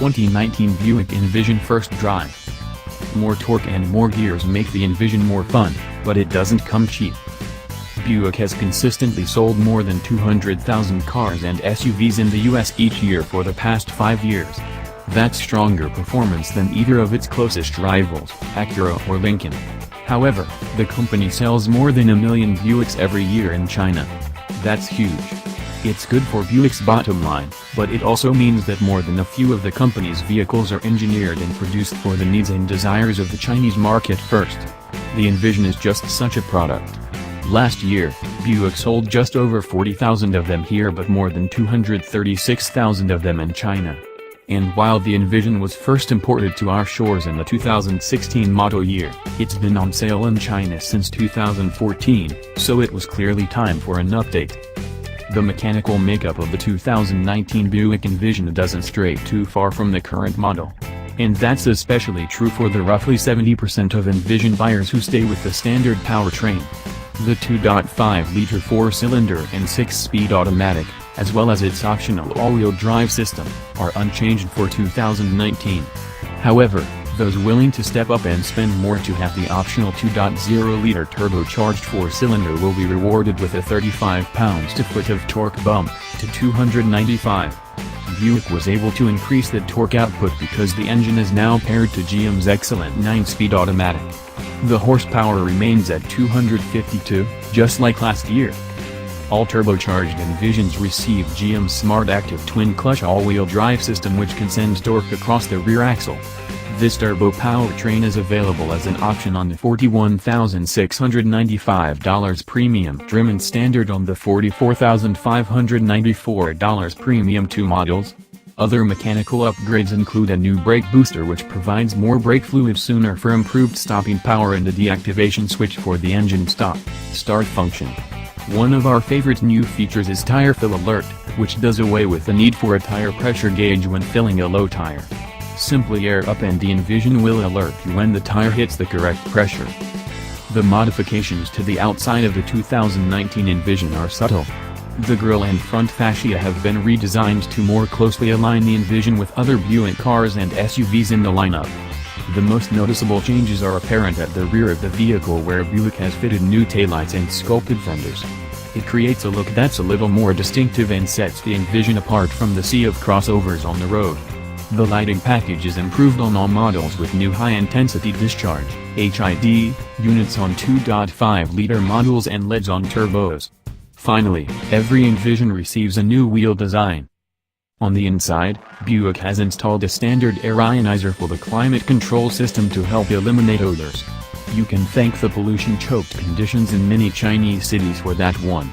2019 Buick Envision First Drive. More torque and more gears make the Envision more fun, but it doesn't come cheap. Buick has consistently sold more than 200,000 cars and SUVs in the US each year for the past 5 years. That's stronger performance than either of its closest rivals, Acura or Lincoln. However, the company sells more than 1 million Buicks every year in China. That's huge. It's good for Buick's bottom line, but it also means that more than a few of the company's vehicles are engineered and produced for the needs and desires of the Chinese market first. The Envision is just such a product. Last year, Buick sold just over 40,000 of them here but more than 236,000 of them in China. And while the Envision was first imported to our shores in the 2016 model year, it's been on sale in China since 2014, so it was clearly time for an update. The mechanical makeup of the 2019 Buick Envision doesn't stray too far from the current model. And that's especially true for the roughly 70% of Envision buyers who stay with the standard powertrain. The 2.5-liter 4-cylinder and 6-speed automatic, as well as its optional all-wheel drive system, are unchanged for 2019. However, those willing to step up and spend more to have the optional 2.0-liter turbocharged 4-cylinder will be rewarded with a 35 pounds-to-foot of torque bump, to 295. Buick was able to increase the torque output because the engine is now paired to GM's excellent 9-speed automatic. The horsepower remains at 252, just like last year. All turbocharged Envisions receive GM's Smart Active twin-clutch all-wheel drive system which can send torque across the rear axle. This turbo powertrain is available as an option on the $41,695 Premium Trim and Standard on the $44,594 Premium 2 models. Other mechanical upgrades include a new brake booster which provides more brake fluid sooner for improved stopping power and a deactivation switch for the engine start function. One of our favorite new features is Tire Fill Alert, which does away with the need for a tire pressure gauge when filling a low tire. Simply air up and the Envision will alert you when the tire hits the correct pressure. The modifications to the outside of the 2019 Envision are subtle. The grille and front fascia have been redesigned to more closely align the Envision with other Buick cars and SUVs in the lineup. The most noticeable changes are apparent at the rear of the vehicle where Buick has fitted new taillights and sculpted fenders. It creates a look that's a little more distinctive and sets the Envision apart from the sea of crossovers on the road. The lighting package is improved on all models with new high-intensity discharge (HID) units on 2.5-liter models and LEDs on turbos. Finally, every Envision receives a new wheel design. On the inside, Buick has installed a standard air ionizer for the climate control system to help eliminate odors. You can thank the pollution-choked conditions in many Chinese cities for that one.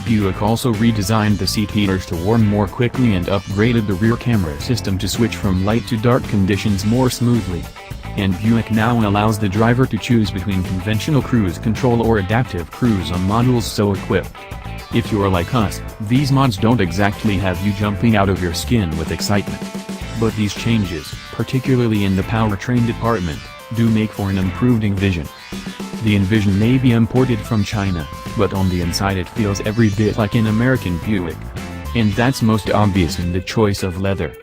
Buick also redesigned the seat heaters to warm more quickly and upgraded the rear camera system to switch from light to dark conditions more smoothly. And Buick now allows the driver to choose between conventional cruise control or adaptive cruise on models so equipped. If you're like us, these mods don't exactly have you jumping out of your skin with excitement. But these changes, particularly in the powertrain department, do make for an improved Envision. The Envision may be imported from China, but on the inside it feels every bit like an American Buick. And that's most obvious in the choice of leather.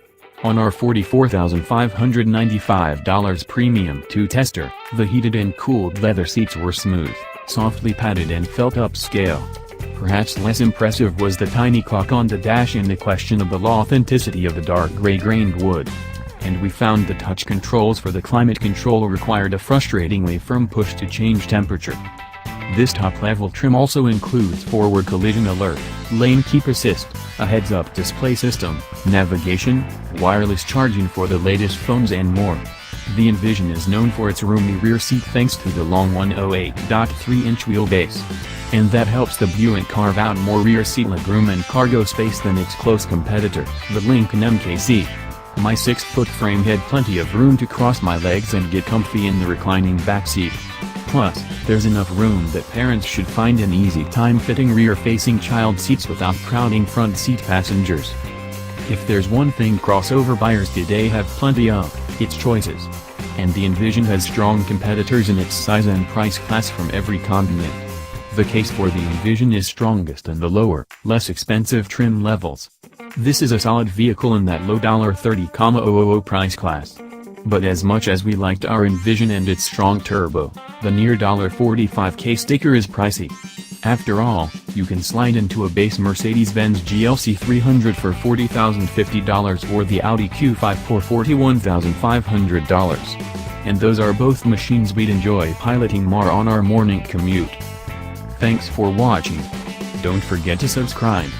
On our $44,595 Premium 2 tester, the heated and cooled leather seats were smooth, softly padded and felt upscale. Perhaps less impressive was the tiny clock on the dash and the questionable authenticity of the dark gray-grained wood. And we found the touch controls for the climate control required a frustratingly firm push to change temperature. This top-level trim also includes forward collision alert, lane keep assist, a heads-up display system, navigation, wireless charging for the latest phones and more. The Envision is known for its roomy rear seat thanks to the long 108.3-inch wheelbase. And that helps the Buick carve out more rear seat legroom and cargo space than its close competitor, the Lincoln MKC. My 6-foot frame had plenty of room to cross my legs and get comfy in the reclining back seat. Plus, there's enough room that parents should find an easy time fitting rear-facing child seats without crowding front seat passengers. If there's one thing crossover buyers today have plenty of, it's choices. And the Envision has strong competitors in its size and price class from every continent. The case for the Envision is strongest in the lower, less expensive trim levels. This is a solid vehicle in that low $30,000 price class. But as much as we liked our Envision and its strong turbo, the near $45K sticker is pricey. After all, you can slide into a base Mercedes-Benz GLC 300 for $40,050 or the Audi Q5 for $41,500. And those are both machines we'd enjoy piloting more on our morning commute. Thanks for watching. Don't forget to subscribe.